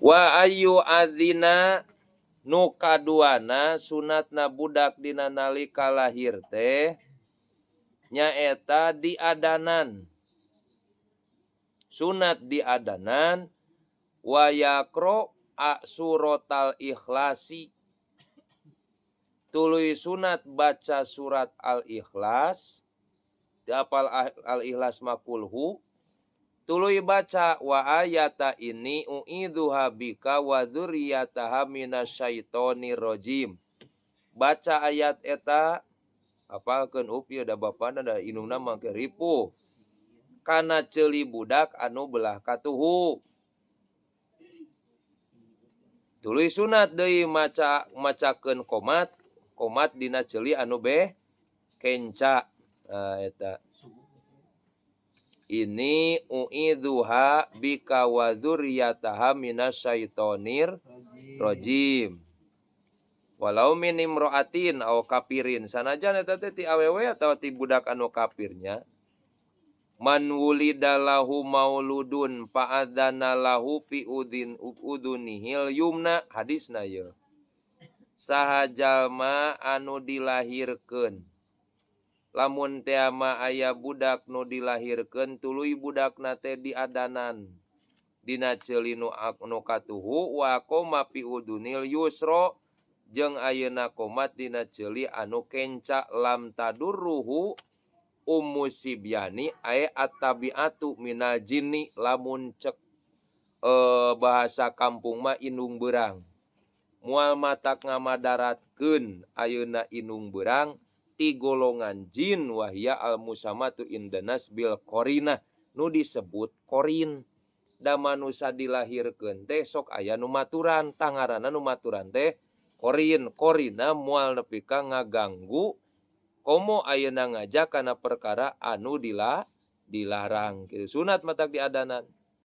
Wa ayu adzina nu kaduana sunatna budak dina nalika lahir teh nyaeta diadanan. Sunat diadanan wa yakro suratal ikhlasi. Tuluy sunat baca surat al-ikhlas. Diapal al-ikhlas makulhu. Tuluy baca wa ayata ini u'idzuha bika wa dzurriyyataha minasyaitonir rajim. Baca ayat eta hafalkeun upieun da bapana da indungna mangke ripuh. Kana ceuli budak anu belah katuhu. Tuluy sunat deui macakeun qomat dina ceuli anu kenca. Eta ini u'idzuha bika wa dzurriyyataha minasyaitonir rajim. Walau min imro'atin aw kapirin sanajan eta teh ti awewe atawa ti budak anu kafirnya. Man wulidalahu mauludun fa'adzana lahu fi udunihil yumna hadisna ye. Saha jalma anu dilahirkeun lamun teh mah aya budak nu dilahirkeun tuluy budakna teh diadanan dina ceuli nu katuhu wa qoma fi udunil yusra jeung ayeuna qomat dina ceuli anu kenca lam tadurruhu ummu sibyani ay at-tabiatu minal jinni lamun cek bahasa kampung mah indung beurang. Moal matak ngamadaratkeun ayeuna indung beurang ti golongan jin wahya al-musamatu indanas bil qorina nu disebut qorin. Da manusia dilahirkeun teh sok aya nu maturan, tangaranna nu maturan teh qorin. Qorina moal nepi ka ngaganggu komo ayeuna ngajak kana perkara anu dilarang. Sunat matak diadanan.